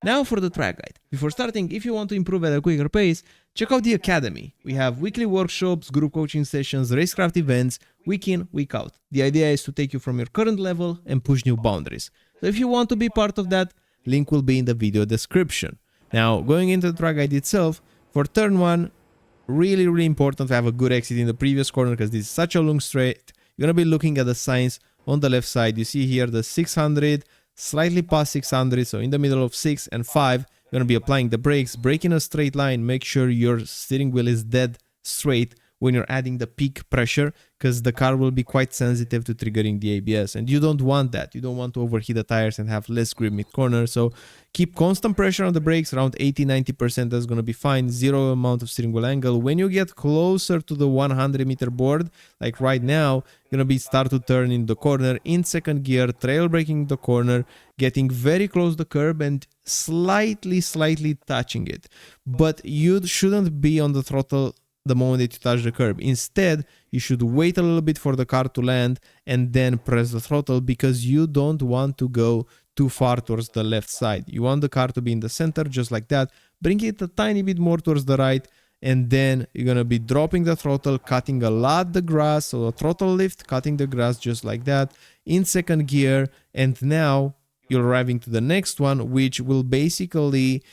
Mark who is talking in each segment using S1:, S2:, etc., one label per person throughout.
S1: Now for the track guide. Before starting, if you want to improve at a quicker pace, check out the Academy. We have weekly workshops, group coaching sessions, racecraft events, week in, week out. The idea is to take you from your current level and push new boundaries. So if you want to be part of that, link will be in the video description. Now, going into the track guide itself, for turn 1, really important to have a good exit in the previous corner because this is such a long straight. You're going to be looking at the signs on the left side. You see here the 600, slightly past 600, so in the middle of 6 and 5, you're going to be applying the brakes, brake in a straight line, make sure your steering wheel is dead straight when you're adding the peak pressure, because the car will be quite sensitive to triggering the ABS, and you don't want that. You don't want to overheat the tires and have less grip mid-corner, so keep constant pressure on the brakes, around 80-90%, that's going to be fine, zero amount of steering wheel angle. When you get closer to the 100-meter board, like right now, you're going to start to turn in the corner in second gear, trail braking the corner, getting very close to the curb and slightly touching it. But you shouldn't be on the throttle the moment that you touch the curb. Instead, you should wait a little bit for the car to land and then press the throttle, because you don't want to go too far towards the left side. You want the car to be in the center, just like that. Bring it a tiny bit more towards the right, and then you're gonna be dropping the throttle, cutting a lot the grass, so a throttle lift, cutting the grass just like that in second gear. And now you're arriving to the next one, which will basically,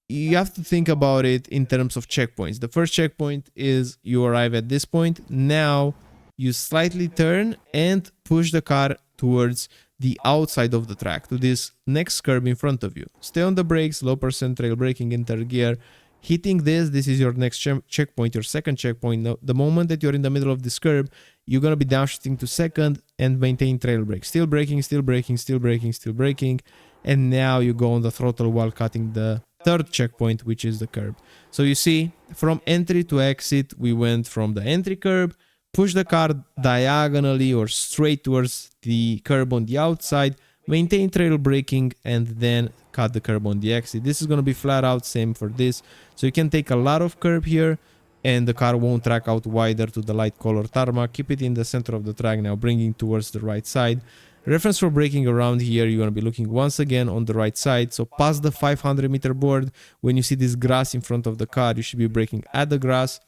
S1: you have to think about it in terms of checkpoints. The first checkpoint is you arrive at this point. Now you slightly turn and push the car towards the outside of the track to this next curb in front of you. Stay on the brakes, low percent trail braking in third gear. Hitting this is your next checkpoint, your second checkpoint. Now, the moment that you're in the middle of this curb, you're going to be downshifting to second and maintain trail brake. Still braking, still braking, still braking, still braking. And now you go on the throttle while cutting the third checkpoint, which is the curb. So you see, from entry to exit, we went from the entry curb, push the car diagonally or straight towards the curb on the outside, maintain trail braking, and then cut the curb on the exit. This is going to be flat out, same for this. So you can take a lot of curb here and the car won't track out wider to the light color tarmac. Keep it in the center of the track now, bringing towards the right side. Reference for braking around here, you're going to be looking once again on the right side. So past the 500-meter board, when you see this grass in front of the car, you should be braking at the grass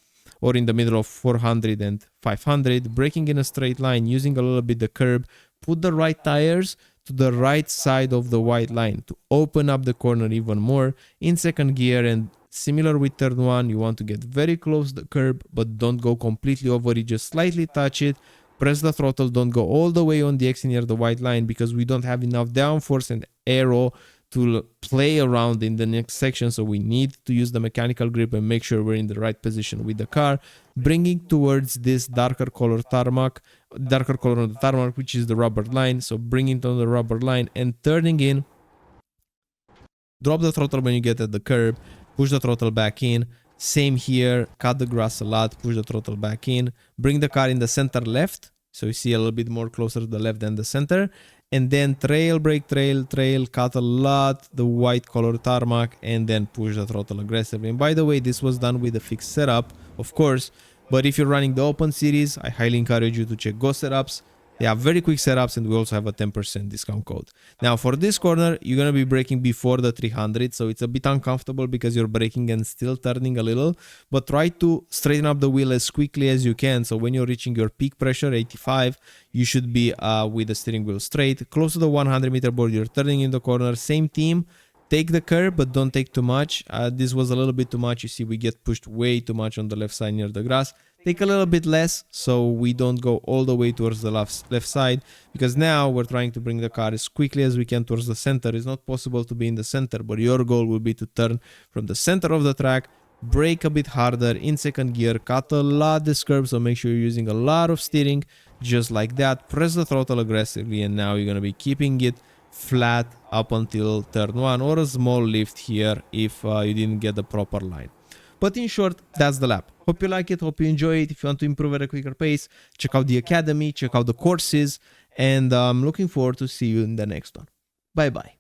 S1: or in the middle of 400 and 500, braking in a straight line, using a little bit the curb. Put the right tires to the right side of the white line to open up the corner even more in second gear. And similar with turn 1, you want to get very close to the curb, but don't go completely over it, just slightly touch it. Press the throttle, don't go all the way on the exit near the white line, because we don't have enough downforce and aero to play around in the next section. So we need to use the mechanical grip and make sure we're in the right position with the car. Bringing towards this darker color on the tarmac, which is the rubber line. So bring it on the rubber line and turning in. Drop the throttle when you get at the curb, push the throttle back in. Same here, cut the grass a lot, push the throttle back in, bring the car in the center left, so you see a little bit more closer to the left than the center, and then trail brake, trail, cut a lot the white color tarmac, and then push the throttle aggressively. And by the way, this was done with a fixed setup, of course, but if you're running the open series, I highly encourage you to check Go setups. They have very quick setups, and we also have a 10% discount code. Now for this corner, you're going to be braking before the 300, so it's a bit uncomfortable because you're braking and still turning a little, but try to straighten up the wheel as quickly as you can. So when you're reaching your peak pressure, 85, you should be with the steering wheel straight. Close to the 100-meter board, you're turning in the corner, same team. Take the curb, but don't take too much. This was a little bit too much. You see, we get pushed way too much on the left side near the grass. Take a little bit less so we don't go all the way towards the left side, because now we're trying to bring the car as quickly as we can towards the center. It's not possible to be in the center, but your goal will be to turn from the center of the track, brake a bit harder in second gear, cut a lot this curb, so make sure you're using a lot of steering, just like that. Press the throttle aggressively, and now you're going to be keeping it flat up until turn 1, or a small lift here if you didn't get the proper line. But in short, that's the lap. Hope you like it, hope you enjoy it. If you want to improve at a quicker pace, check out the Academy, check out the courses, and I'm looking forward to see you in the next one. Bye bye.